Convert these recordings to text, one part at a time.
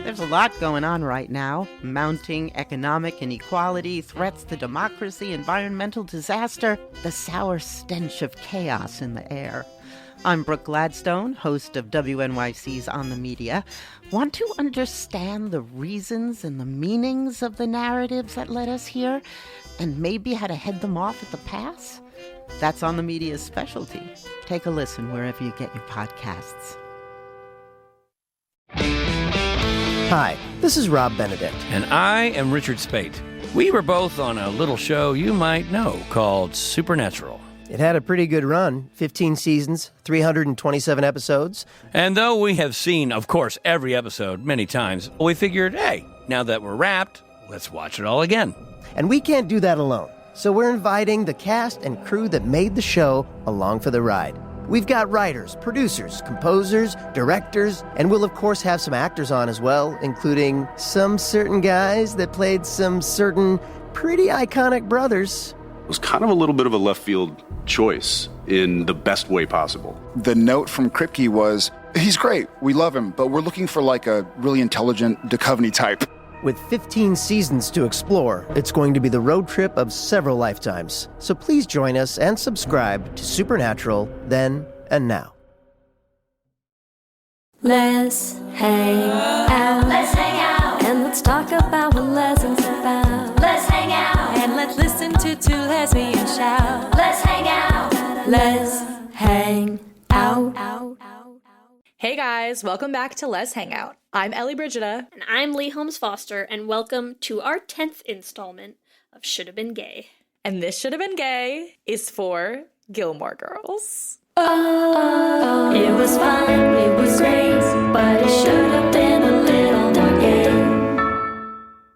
There's a lot going on right now. Mounting economic inequality, threats to democracy, environmental disaster, the sour stench of chaos in the air. I'm Brooke Gladstone, host of WNYC's On the Media. Want to understand the reasons and the meanings of the narratives that led us here, and maybe how to head them off at the pass? That's On the Media's specialty. Take a listen wherever you get your podcasts. Hi, this is Rob Benedict. And I am Richard Spate. We were both on a little show you might know called Supernatural. It had a pretty good run, 15 seasons, 327 episodes. And though we have seen, of course, every episode many times, we figured, hey, now that we're wrapped, let's watch it all again. And we can't do that alone, so we're inviting the cast and crew that made the show along for the ride. We've got writers, producers, composers, directors, and we'll of course have some actors on as well, including some certain guys that played some certain pretty iconic brothers. It was kind of a little bit of a left field choice in the best way possible. The note from Kripke was, he's great, we love him, but we're looking for like a really intelligent Duchovny type. With 15 seasons to explore, it's going to be the road trip of several lifetimes. So please join us and subscribe to Supernatural then and now. Let's hang out. Let's hang out. And let's talk about what lessons about. Let's hang out. And let's listen to two lesbians shout. Let's hang out. Let's hang out. Hey guys, welcome back to Let's Hang Out. I'm Ellie Brigida. And I'm Lee Holmes Foster, and welcome to our 10th installment of Should Have Been Gay. And this Should Have Been Gay is for Gilmore Girls. Oh, it was fun, it was great, but it should have been a little more gay.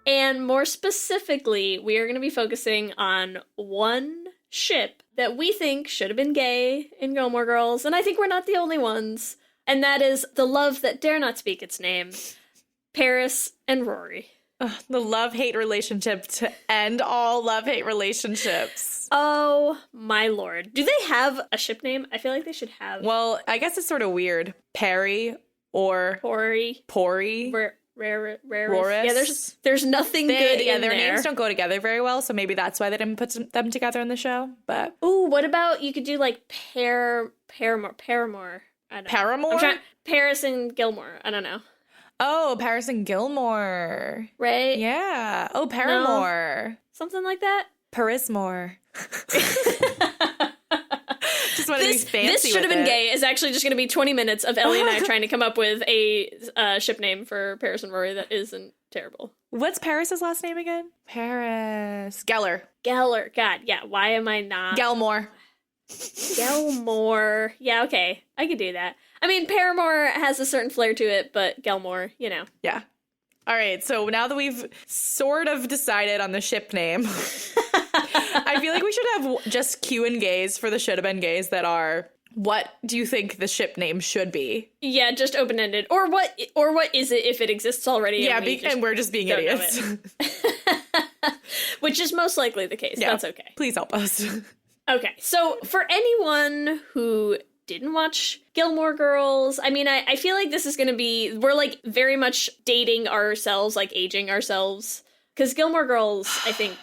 And more specifically, we are going to be focusing on one ship that we think should have been gay in Gilmore Girls, and I think we're not the only ones. And that is the love that dare not speak its name, Paris and Rory. The love-hate relationship to end all love-hate relationships. Oh, my lord. Do they have a ship name? I feel like they should have. Well, I guess it's sort of weird. Perry or... Pori. Roris. Yeah, there's nothing good in their there. names don't go together very well, so maybe that's why they didn't put them together in the show, but... Ooh, what about you could do like Paramore. I don't know. Paramore? Paris and Gilmore. I don't know. Oh, Paris and Gilmore. Right? Yeah. Oh, Paramore. No. Something like that? Parismore. Just want to be fancy. This Should Have Been Gay is actually just going to be 20 minutes of Ellie and I trying to come up with a ship name for Paris and Rory that isn't terrible. What's Paris's last name again? Paris. Geller. God, yeah. Why am I not? Gilmore. Gilmore. Yeah, okay. I could do that. I mean, Paramore has a certain flair to it, but Gilmore, you know. Yeah. All right, so now that we've sort of decided on the ship name, I feel like we should have just Q and gays for the should have been gays that are, what do you think the ship name should be? Yeah, just open-ended. Or what is it if it exists already? Yeah, and we're just being idiots. Which is most likely the case. Yeah, that's okay. Please help us. Okay, so for anyone who didn't watch Gilmore Girls, I mean, I feel like this is going to be, we're like very much dating ourselves, like aging ourselves. Because Gilmore Girls, I think,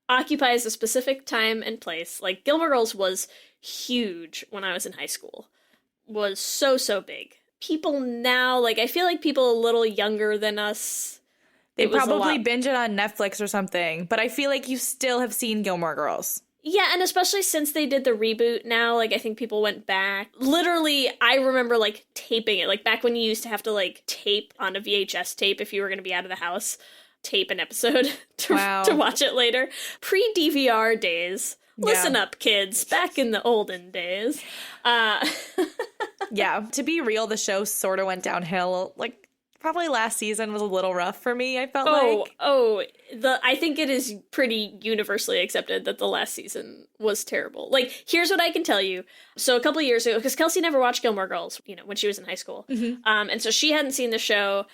occupies a specific time and place. Like, Gilmore Girls was huge when I was in high school. Was so big. People now, like, I feel like people a little younger than us, they probably binge it on Netflix or something. But I feel like you still have seen Gilmore Girls. Yeah, and especially since they did the reboot now, like, I think people went back. Literally, I remember, like, taping it. Like, back when you used to have to, like, tape on a VHS tape if you were going to be out of the house. Tape an episode to watch it later. Pre-DVR days. Yeah. Listen up, kids. Back in the olden days. Yeah, to be real, the show sort of went downhill, like, probably last season was a little rough for me, I felt like. I think it is pretty universally accepted that the last season was terrible. Like, here's what I can tell you. So a couple of years ago, because Kelsey never watched Gilmore Girls, you know, when she was in high school. Mm-hmm. And so she hadn't seen the show,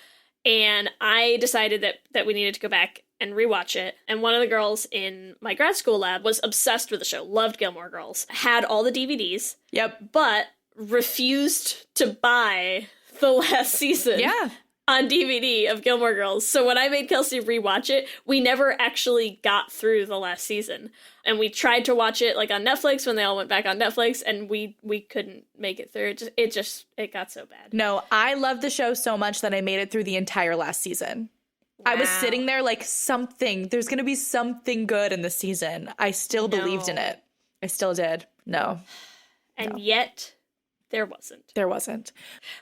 and I decided that we needed to go back and rewatch it. And one of the girls in my grad school lab was obsessed with the show, loved Gilmore Girls, had all the DVDs. Yep. But refused to buy the last season. Yeah. on DVD of Gilmore Girls. So when I made Kelsey rewatch it, we never actually got through the last season. And we tried to watch it like on Netflix when they all went back on Netflix, and we couldn't make it through. It got so bad. No, I loved the show so much that I made it through the entire last season. Wow. I was sitting there like there's going to be something good in this season. I still believed in it. I still did. No. And yet there wasn't. There wasn't.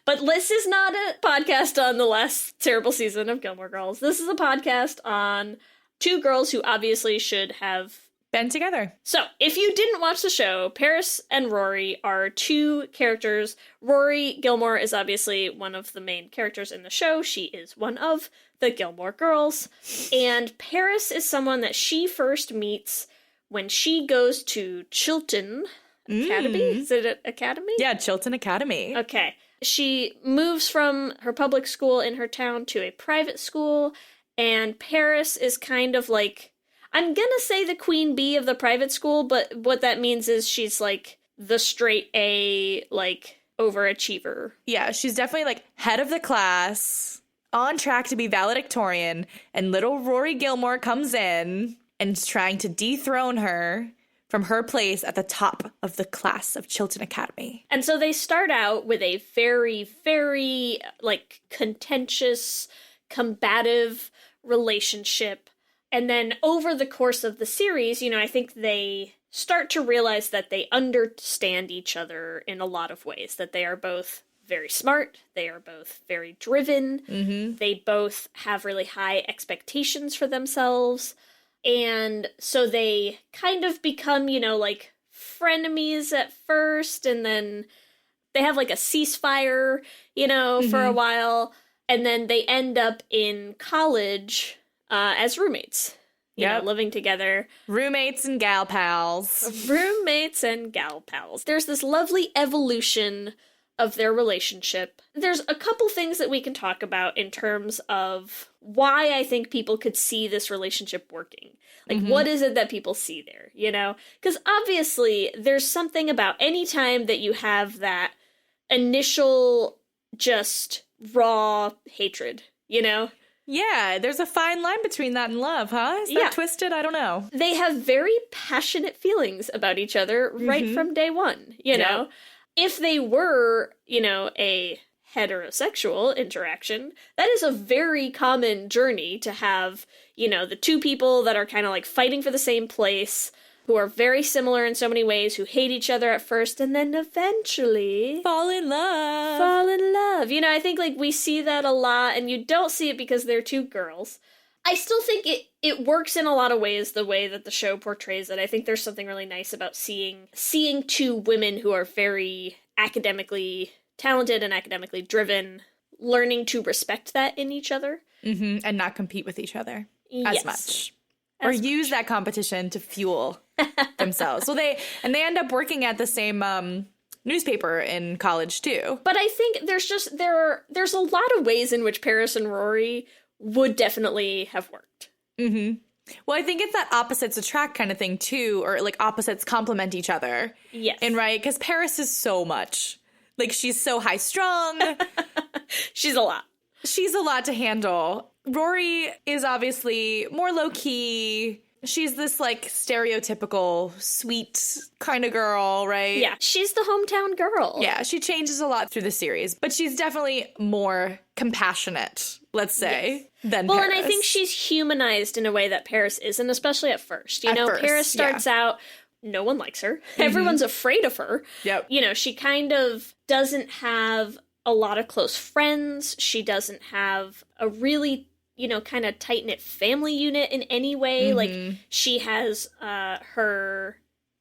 But this is not a podcast on the last terrible season of Gilmore Girls. This is a podcast on two girls who obviously should have been together. So, if you didn't watch the show, Paris and Rory are two characters. Rory Gilmore is obviously one of the main characters in the show. She is one of the Gilmore Girls. And Paris is someone that she first meets when she goes to Chilton Academy. Is it an academy? Yeah, Chilton Academy. Okay. She moves from her public school in her town to a private school, and Paris is kind of like, I'm gonna say the queen bee of the private school, but what that means is she's like the straight A, like, overachiever. Yeah, she's definitely like head of the class, on track to be valedictorian, and little Rory Gilmore comes in and is trying to dethrone her from her place at the top of the class of Chilton Academy. And so they start out with a very, very, like, contentious, combative relationship. And then over the course of the series, you know, I think they start to realize that they understand each other in a lot of ways, that they are both very smart, they are both very driven, they both have really high expectations for themselves. And so they kind of become, you know, like frenemies at first, and then they have like a ceasefire, you know, for a while, and then they end up in college as roommates, you know, living together. Roommates and gal pals. Roommates and gal pals. There's this lovely evolution of their relationship. There's a couple things that we can talk about in terms of why I think people could see this relationship working. Like, what is it that people see there, you know? Because obviously, there's something about any time that you have that initial, just raw hatred, you know? Yeah, there's a fine line between that and love, huh? Is that twisted? I don't know. They have very passionate feelings about each other right from day one, you know? If they were, you know, a heterosexual interaction, that is a very common journey to have, you know, the two people that are kind of like fighting for the same place, who are very similar in so many ways, who hate each other at first, and then eventually fall in love. You know, I think like we see that a lot, and you don't see it because they're two girls. I still think it works in a lot of ways, the way that the show portrays it. I think there's something really nice about seeing two women who are very academically talented and academically driven, learning to respect that in each other. And not compete with each other as much. Or use that competition to fuel themselves. Well, they end up working at the same newspaper in college too. But I think there's a lot of ways in which Paris and Rory would definitely have worked. Well, I think it's that opposites attract kind of thing too, or like opposites complement each other. Yes. And right, because Paris is so much. Like, she's so high strung. She's a lot. She's a lot to handle. Rory is obviously more low key. She's this like stereotypical sweet kind of girl, right? Yeah, she's the hometown girl. Yeah, she changes a lot through the series, but she's definitely more compassionate, let's say, than Paris. And I think she's humanized in a way that Paris isn't, especially at first. You know, Paris starts out, no one likes her. Everyone's afraid of her. Yep. You know, she kind of doesn't have a lot of close friends. She doesn't have a really, you know, kind of tight-knit family unit in any way. Like, she has her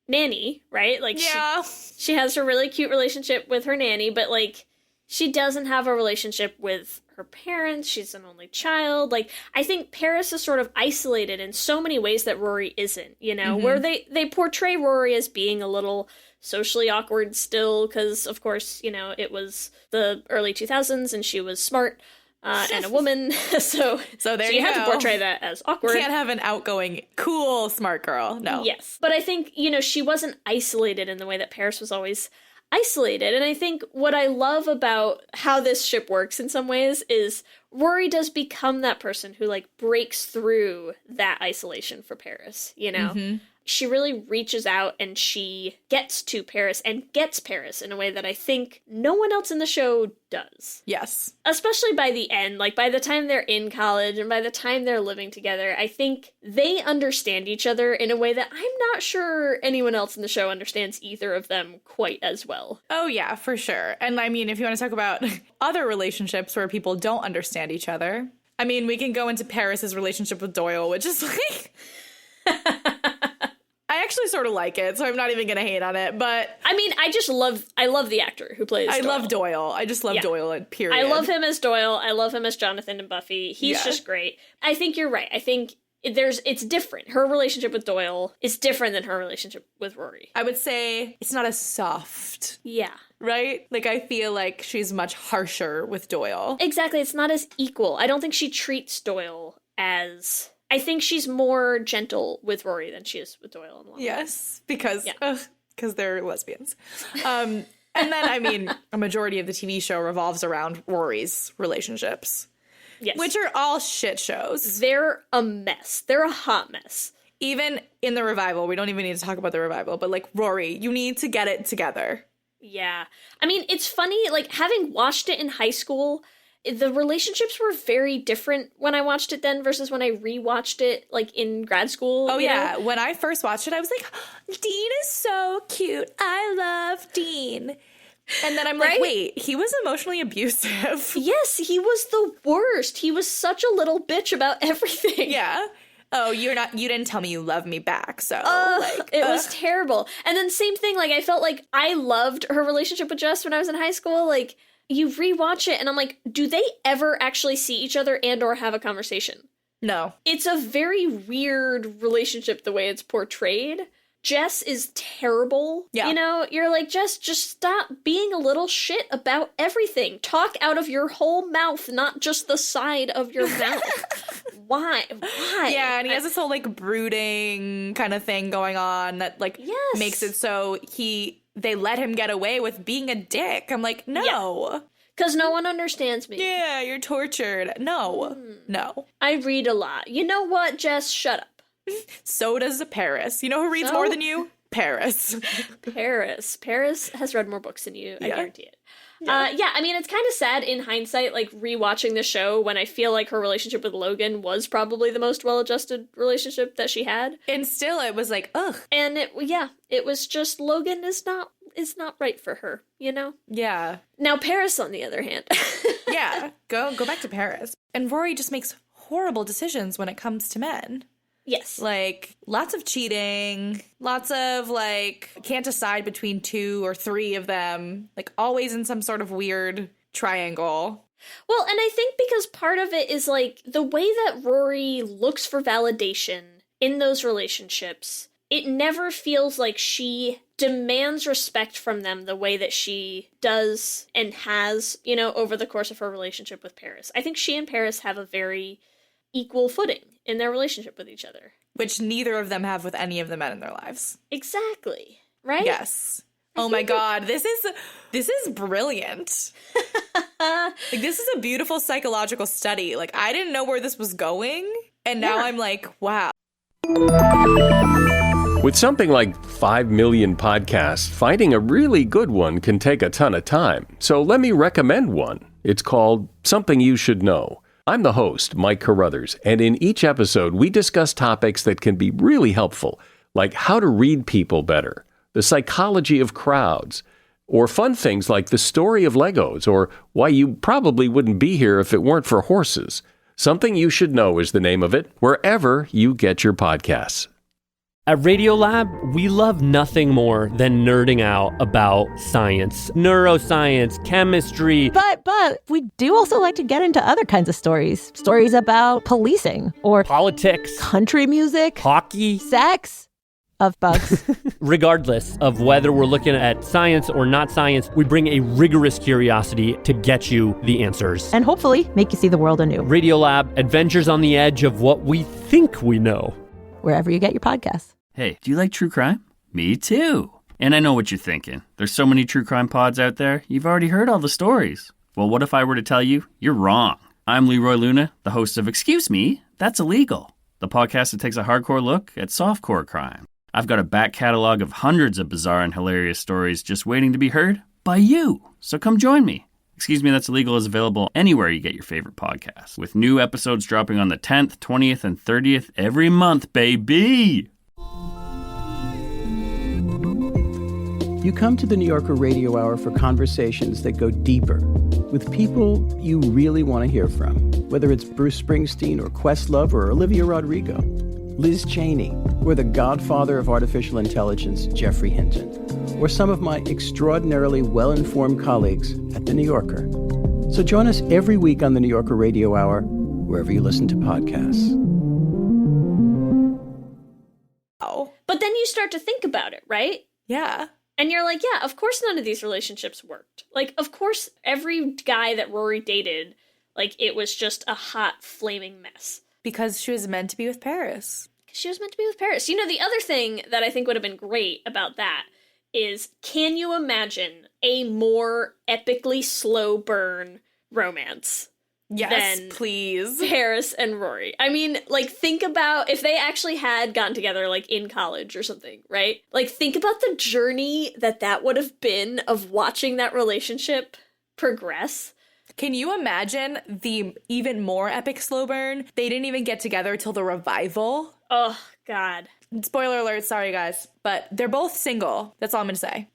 nanny, right? Like, she has her really cute relationship with her nanny, but, like, she doesn't have a relationship with her parents. She's an only child. Like, I think Paris is sort of isolated in so many ways that Rory isn't, you know, where they portray Rory as being a little socially awkward still, because, of course, you know, it was the early 2000s and she was smart. And a woman, so there you have to portray that as awkward. Can't have an outgoing, cool, smart girl. No. Yes, but I think, you know, she wasn't isolated in the way that Paris was always isolated. And I think what I love about how this ship works in some ways is Rory does become that person who like breaks through that isolation for Paris, you know? Mm-hmm. She really reaches out and she gets to Paris and gets Paris in a way that I think no one else in the show does. Yes. Especially by the end, like by the time they're in college and by the time they're living together, I think they understand each other in a way that I'm not sure anyone else in the show understands either of them quite as well. Oh yeah, for sure. And I mean, if you want to talk about other relationships where people don't understand each other, I mean, we can go into Paris's relationship with Doyle, which is like... I actually sort of like it, so I'm not even going to hate on it, but... I mean, I love the actor who plays Doyle. I love Doyle. I just love Doyle, period. I love him as Doyle. I love him as Jonathan and Buffy. He's just great. I think you're right. I think it's different. Her relationship with Doyle is different than her relationship with Rory. I would say it's not as soft. Yeah. Right? Like, I feel like she's much harsher with Doyle. Exactly. It's not as equal. I don't think she treats Doyle as... I think she's more gentle with Rory than she is with Doyle. In the long yes, because they're lesbians. And then, I mean, a majority of the TV show revolves around Rory's relationships. Yes. Which are all shit shows. They're a mess. They're a hot mess. Even in the revival, we don't even need to talk about the revival, but like, Rory, you need to get it together. Yeah. I mean, it's funny, like, having watched it in high school... The relationships were very different when I watched it then versus when I rewatched it, like, in grad school. Oh, yeah. Know? When I first watched it, I was like, Dean is so cute. I love Dean. And then I'm like, wait, he was emotionally abusive. Yes, he was the worst. He was such a little bitch about everything. Yeah. Oh, you didn't tell me you love me back, so. It was terrible. And then same thing, like, I felt like I loved her relationship with Jess when I was in high school, like... You rewatch it and I'm like, do they ever actually see each other and or have a conversation? No. It's a very weird relationship the way it's portrayed. Jess is terrible. Yeah. You know, you're like, Jess, just stop being a little shit about everything. Talk out of your whole mouth, not just the side of your mouth. Why? Yeah, and he has this whole, like, brooding kind of thing going on that, like, makes it so they let him get away with being a dick. I'm like, no. Because no one understands me. Yeah, you're tortured. No. No. I read a lot. You know what, Jess? Shut up. So does Paris. You know who reads more than you? Paris. Paris has read more books than you. I guarantee it. Yeah, I mean, it's kind of sad in hindsight, like, rewatching the show when I feel like her relationship with Logan was probably the most well-adjusted relationship that she had. And still, it was like, ugh. And it was just, Logan is not right for her, you know? Yeah. Now, Paris, on the other hand. Yeah, go back to Paris. And Rory just makes horrible decisions when it comes to men. Yes. Like, lots of cheating, lots of, like, can't decide between 2 or 3 of them, like, always in some sort of weird triangle. Well, and I think because part of it is, like, the way that Rory looks for validation in those relationships, it never feels like she demands respect from them the way that she does and has, you know, over the course of her relationship with Paris. I think she and Paris have a very equal footing in their relationship with each other. Which neither of them have with any of the men in their lives. Exactly. Right? Yes. Oh my God. This is brilliant. Like, this is a beautiful psychological study. Like, I didn't know where this was going. And now I'm like, wow. With something like 5 million podcasts, finding a really good one can take a ton of time. So let me recommend one. It's called Something You Should Know. I'm the host, Mike Carruthers, and in each episode, we discuss topics that can be really helpful, like how to read people better, the psychology of crowds, or fun things like the story of Legos, or why you probably wouldn't be here if it weren't for horses. Something You Should Know is the name of it, wherever you get your podcasts. At Radiolab, we love nothing more than nerding out about science, neuroscience, chemistry. But we do also like to get into other kinds of stories. Stories about policing or politics, country music, hockey, sex, of bugs. Regardless of whether we're looking at science or not science, we bring a rigorous curiosity to get you the answers. And hopefully make you see the world anew. Radiolab, adventures on the edge of what we think we know. Wherever you get your podcasts. Hey, do you like true crime? Me too. And I know what you're thinking. There's so many true crime pods out there, you've already heard all the stories. Well, what if I were to tell you you're wrong? I'm Leroy Luna, the host of Excuse Me, That's Illegal, the podcast that takes a hardcore look at softcore crime. I've got a back catalog of hundreds of bizarre and hilarious stories just waiting to be heard by you. So come join me. Excuse Me, That's Illegal is available anywhere you get your favorite podcasts, with new episodes dropping on the 10th, 20th, and 30th every month, baby! You come to the New Yorker Radio Hour for conversations that go deeper, with people you really want to hear from, whether it's Bruce Springsteen or Questlove or Olivia Rodrigo, Liz Cheney, or the godfather of artificial intelligence, Jeffrey Hinton, or some of my extraordinarily well-informed colleagues at The New Yorker. So join us every week on the New Yorker Radio Hour, wherever you listen to podcasts. Oh. But then you start to think about it, right? Yeah. And you're like, yeah, of course none of these relationships worked. Like, of course every guy that Rory dated, like, it was just a hot, flaming mess. Because she was meant to be with Paris. She was meant to be with Paris. You know, the other thing that I think would have been great about that is, can you imagine a more epically slow burn romance? Yes, please. Paris and Rory. I mean, like, think about if they actually had gotten together, like, in college or something, right? Like, think about the journey that would have been of watching that relationship progress. Can you imagine the even more epic slow burn? They didn't even get together till the revival. Oh, God. Spoiler alert, sorry guys, but they're both single. That's all I'm going to say.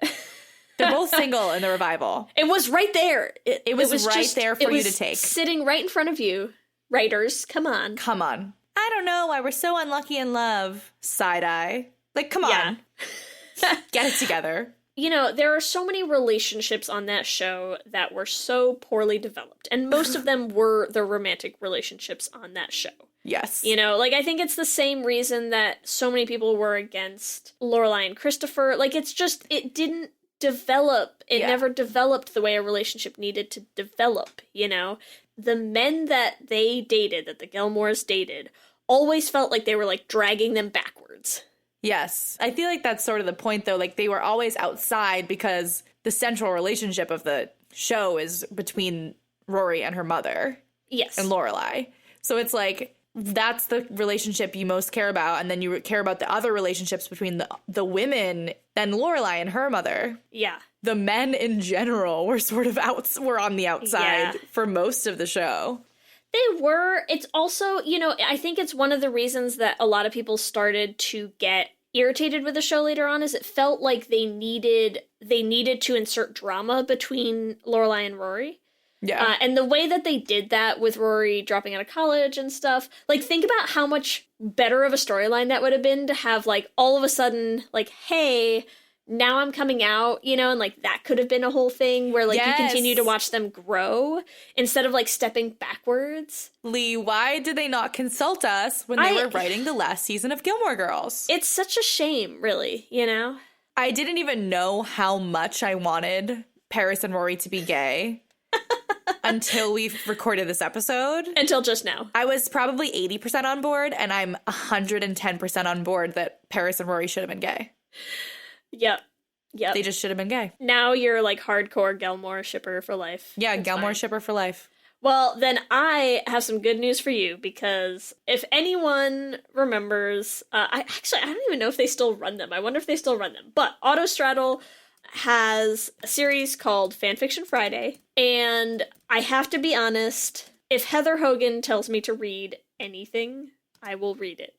They're both single in the revival. It was right there. It was right just, there for you to take. Sitting right in front of you. Writers, come on. Come on. I don't know why we're so unlucky in love. Side eye. Like, come on. Get it together. You know, there are so many relationships on that show that were so poorly developed. And most of them were the romantic relationships on that show. Yes. You know, like, I think it's the same reason that so many people were against Lorelai and Christopher. Like, it's just, it didn't develop. It never developed the way a relationship needed to develop, you know? The men that they dated, that the Gilmores dated, always felt like they were, like, dragging them backwards. Yes. I feel like that's sort of the point, though. Like, they were always outside because the central relationship of the show is between Rory and her mother. Yes. And Lorelai. So it's like, that's the relationship you most care about, and then you care about the other relationships between the women and Lorelai and her mother. Yeah. The men in general were sort of were on the outside for most of the show. They were. It's also, you know, I think it's one of the reasons that a lot of people started to get irritated with the show later on, is it felt like they needed to insert drama between Lorelai and Rory. Yeah. And the way that they did that with Rory dropping out of college and stuff, like, think about how much better of a storyline that would have been to have, like, all of a sudden, like, hey, now I'm coming out, you know, and, like, that could have been a whole thing where, like, you continue to watch them grow instead of, like, stepping backwards. Lee, why did they not consult us when they were writing the last season of Gilmore Girls? It's such a shame, really, you know? I didn't even know how much I wanted Paris and Rory to be gay. Until we recorded this episode. Until just now. I was probably 80% on board, and I'm 110% on board that Paris and Rory should have been gay. Yep. They just should have been gay. Now you're, like, hardcore Gilmore shipper for life. Yeah, It's Gilmore fine. shipper for life. Well, then I have some good news for you, because if anyone remembers, I don't even know if they still run them. I wonder if they still run them. But Autostraddle has a series called Fanfiction Friday, and I have to be honest, if Heather Hogan tells me to read anything, I will read it.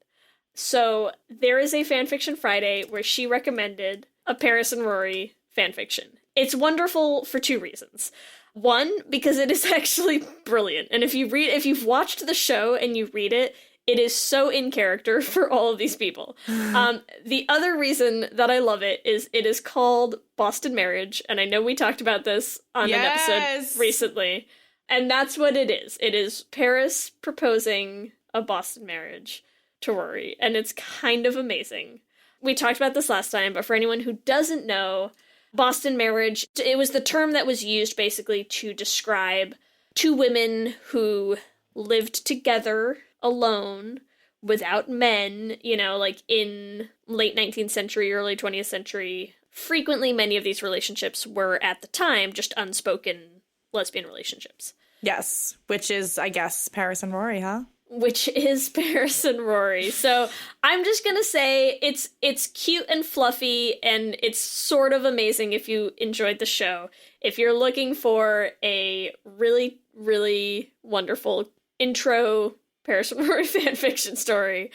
So there is a Fanfiction Friday where she recommended a Paris and Rory fanfiction. It's wonderful for two reasons. One, because it is actually brilliant, and if you've watched the show and you read it, it is so in character for all of these people. The other reason that I love it is called Boston Marriage, and I know we talked about this on an episode recently, and that's what it is. It is Paris proposing a Boston marriage to Rory, and it's kind of amazing. We talked about this last time, but for anyone who doesn't know, Boston Marriage, it was the term that was used basically to describe two women who lived together alone without men, you know, like in late 19th century, early 20th century frequently many of these relationships were, at the time, just unspoken lesbian relationships. Yes, which is, I guess, Paris and Rory, huh? Which is Paris and Rory. So I'm just gonna say it's cute and fluffy, and it's sort of amazing if you enjoyed the show. If you're looking for a really, really wonderful intro Paris and Rory fanfiction story,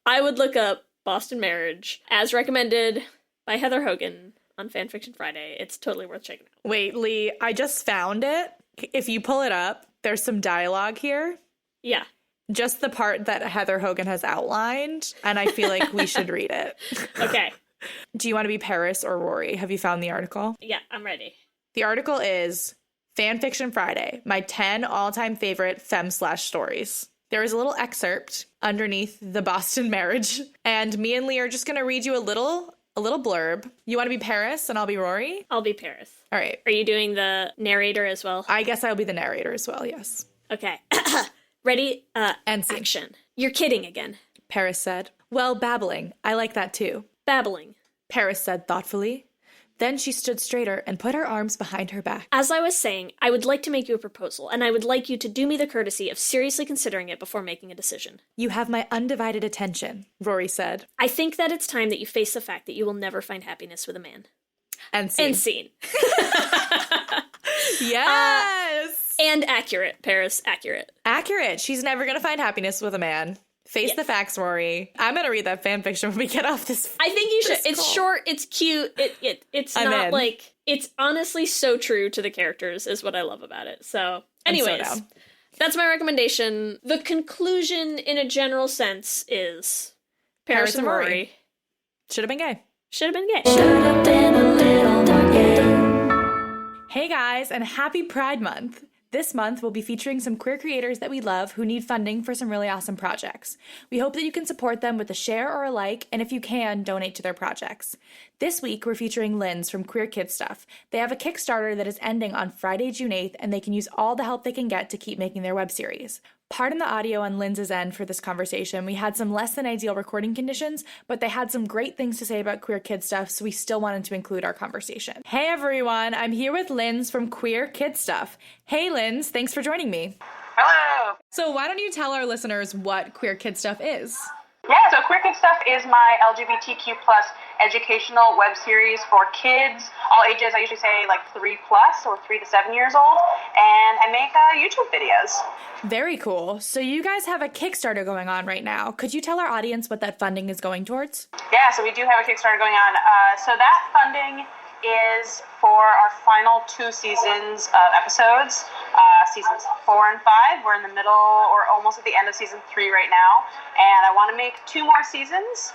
I would look up Boston Marriage, as recommended by Heather Hogan on Fanfiction Friday. It's totally worth checking out. Wait, Lee, I just found it. If you pull it up, there's some dialogue here. Yeah. Just the part that Heather Hogan has outlined, and I feel like we should read it. Okay. Do you want to be Paris or Rory? Have you found the article? Yeah, I'm ready. The article is Fanfiction Friday, my 10 all-time favorite femme/stories. There is a little excerpt underneath the Boston Marriage, and me and Lee are just going to read you a little blurb. You want to be Paris and I'll be Rory? I'll be Paris. All right. Are you doing the narrator as well? I guess I'll be the narrator as well, yes. Okay. Ready? And scene. Action. You're kidding again. Paris said. Well, babbling. I like that too. Babbling. Paris said thoughtfully. Then she stood straighter and put her arms behind her back. As I was saying, I would like to make you a proposal, and I would like you to do me the courtesy of seriously considering it before making a decision. You have my undivided attention, Rory said. I think that it's time that you face the fact that you will never find happiness with a man. And scene. And scene. Yes! And accurate, Paris, accurate. Accurate. She's never going to find happiness with a man. Face the facts, Rory. I'm going to read that fan fiction when we get off this. I think you should. It's short, it's cute, it's not like, it's honestly so true to the characters is what I love about it. So, anyways, that's my recommendation. The conclusion in a general sense is Paris and Rory. Should have been gay. Should have been gay. Should have been a little more gay. Hey guys, and happy Pride Month. This month, we'll be featuring some queer creators that we love who need funding for some really awesome projects. We hope that you can support them with a share or a like, and if you can, donate to their projects. This week, we're featuring Linz from Queer Kid Stuff. They have a Kickstarter that is ending on Friday, June 8th, and they can use all the help they can get to keep making their web series. Pardon the audio on Linz's end for this conversation. We had some less than ideal recording conditions, but they had some great things to say about Queer Kid Stuff, so we still wanted to include our conversation. Hey everyone, I'm here with Linz from Queer Kid Stuff. Hey Linz, thanks for joining me. Hello. So why don't you tell our listeners what Queer Kid Stuff is? Yeah, so Queer Kid Stuff is my LGBTQ+ educational web series for kids, all ages. I usually say like 3+ or 3 to 7 years old, and I make YouTube videos. Very cool. So you guys have a Kickstarter going on right now. Could you tell our audience what that funding is going towards? Yeah, so we do have a Kickstarter going on. So that funding is for our final 2 seasons of episodes, seasons 4 and 5. We're in the middle or almost at the end of season 3 right now, and I want to make 2 more seasons.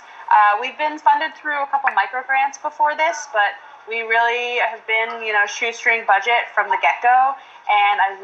We've been funded through a couple micro grants before this, but we really have been, shoestring budget from the get-go, and I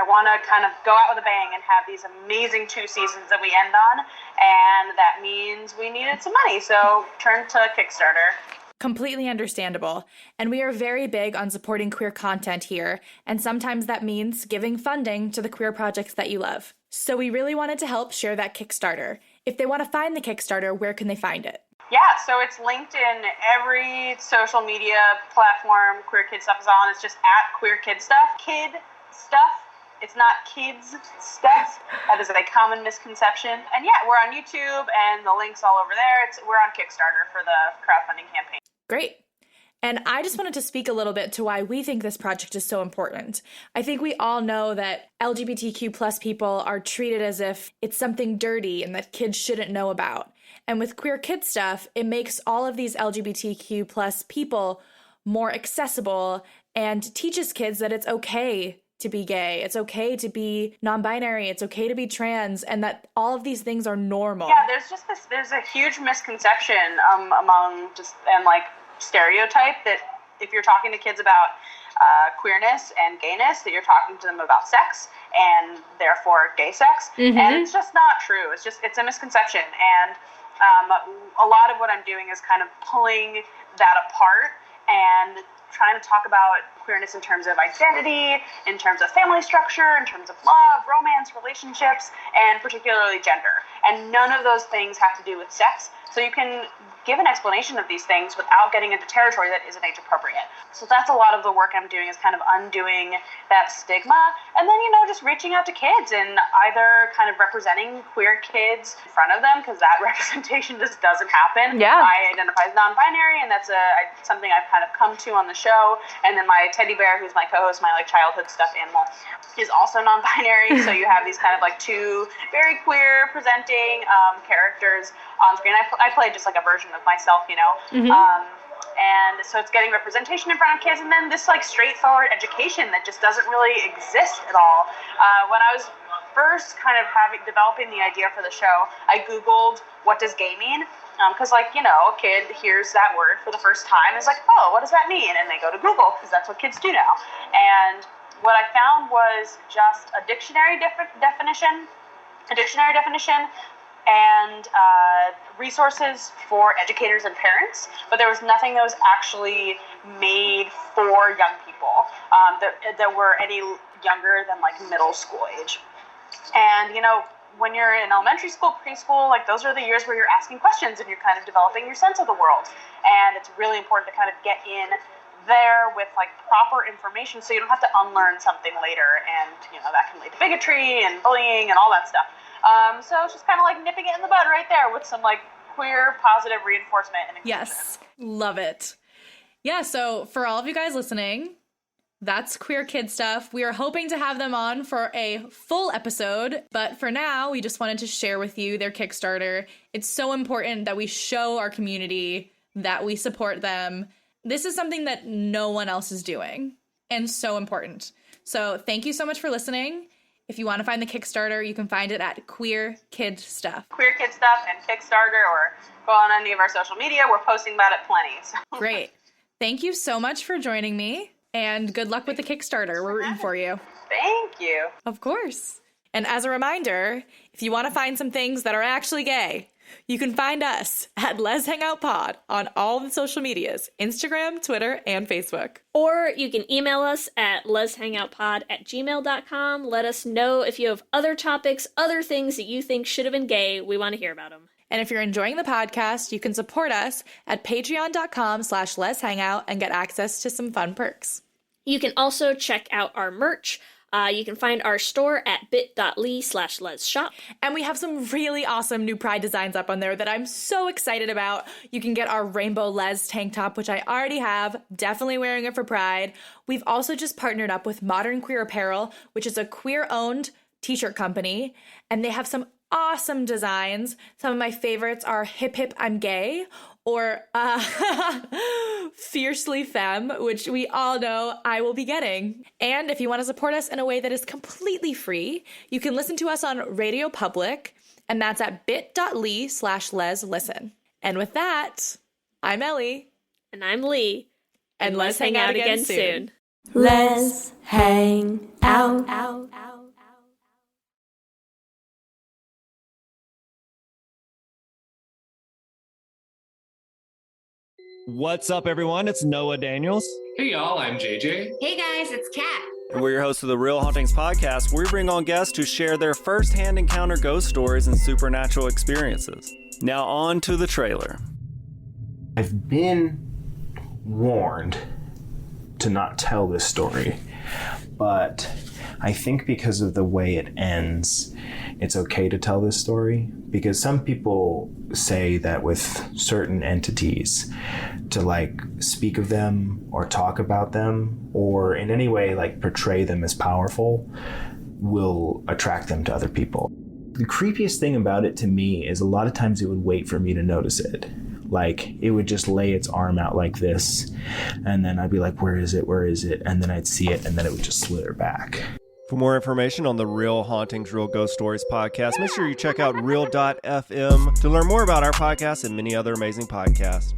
want to kind of go out with a bang and have these amazing 2 seasons that we end on, and that means we needed some money, so turn to Kickstarter. Completely understandable. And we are very big on supporting queer content here, and sometimes that means giving funding to the queer projects that you love. So we really wanted to help share that Kickstarter. If they want to find the Kickstarter, where can they find it? Yeah, so it's linked in every social media platform Queer Kid Stuff is on. It's just at Queer Kid Stuff. Kid Stuff. It's not kids stuff. That is a common misconception. And yeah, we're on YouTube and the link's all over there. We're on Kickstarter for the crowdfunding campaign. Great. And I just wanted to speak a little bit to why we think this project is so important. I think we all know that LGBTQ+ people are treated as if it's something dirty and that kids shouldn't know about. And with Queer Kid Stuff, it makes all of these LGBTQ+ people more accessible and teaches kids that it's okay to be gay, it's okay to be non-binary, it's okay to be trans, and that all of these things are normal. Yeah, there's a huge misconception among stereotype that if you're talking to kids about queerness and gayness, that you're talking to them about sex and therefore gay sex. Mm-hmm. And it's just not true. It's a misconception. And a lot of what I'm doing is kind of pulling that apart and trying to talk about queerness in terms of identity, in terms of family structure, in terms of love, romance, relationships, and particularly gender. And none of those things have to do with sex. So you can give an explanation of these things without getting into territory that isn't age appropriate. So that's a lot of the work I'm doing, is kind of undoing that stigma. And then, just reaching out to kids and either kind of representing queer kids in front of them, because that representation just doesn't happen. Yeah. I identify as non-binary, and that's something I've kind of come to on the show. And then my teddy bear, who's my co-host, my childhood stuffed animal, is also non-binary. So you have these kind of two very queer presenting characters on screen. I play just a version of myself, Mm-hmm. And so it's getting representation in front of kids, and then this straightforward education that just doesn't really exist at all. When I was first kind of developing the idea for the show, I Googled, what does gay mean? Because a kid hears that word for the first time and is like, oh, what does that mean? And they go to Google, because that's what kids do now. And what I found was just a dictionary definition, and resources for educators and parents, but there was nothing that was actually made for young people that were any younger than middle school age. And when you're in elementary school, preschool, those are the years where you're asking questions and you're kind of developing your sense of the world. And it's really important to kind of get in there with proper information, so you don't have to unlearn something later, and that can lead to bigotry and bullying and all that stuff. So it's just kind of nipping it in the bud right there with some queer positive reinforcement and inclusion. Yes, love it. Yeah, so for all of you guys listening, that's Queer Kid Stuff. We are hoping to have them on for a full episode, but for now, we just wanted to share with you their Kickstarter. It's so important that we show our community that we support them. This is something that no one else is doing, and so important. So thank you so much for listening. If you want to find the Kickstarter, you can find it at Queer Kid Stuff. Queer Kid Stuff and Kickstarter, or go on any of our social media. We're posting about it plenty. So. Great. Thank you so much for joining me, and good luck with the Kickstarter. We're rooting for you. Thank you. Of course. And as a reminder, if you want to find some things that are actually gay, you can find us at Let's Hang Out Pod on all the social medias, Instagram, Twitter, and Facebook. Or you can email us at letshangoutpod@gmail.com. Let us know if you have other topics, other things that you think should have been gay. We want to hear about them. And if you're enjoying the podcast, you can support us at patreon.com/letshangout and get access to some fun perks. You can also check out our merch. You can find our store at bit.ly/lesshop. And we have some really awesome new Pride designs up on there that I'm so excited about. You can get our Rainbow Les tank top, which I already have, definitely wearing it for Pride. We've also just partnered up with Modern Queer Apparel, which is a queer-owned t-shirt company, and they have some awesome designs. Some of my favorites are Hip Hip I'm Gay, or Fiercely Femme, which we all know I will be getting. And if you want to support us in a way that is completely free, you can listen to us on Radio Public, and that's at bit.ly/leslisten. And with that, I'm Ellie. And I'm Lee. And let's hang out again soon. Let's hang out. What's up, everyone? It's Noah Daniels. Hey, y'all. I'm JJ. Hey, guys. It's Kat. And we're your hosts of the Real Hauntings podcast, where we bring on guests who share their first-hand encounter ghost stories and supernatural experiences. Now on to the trailer. I've been warned to not tell this story, but I think because of the way it ends, it's okay to tell this story, because some people say that with certain entities, to speak of them or talk about them or in any way portray them as powerful will attract them to other people. The creepiest thing about it to me is a lot of times it would wait for me to notice it. It would just lay its arm out like this, and then I'd be like, where is it? And then I'd see it, and then it would just slither back. For more information on the Real Hauntings, Real Ghost Stories podcast, make sure you check out Real.fm to learn more about our podcast and many other amazing podcasts.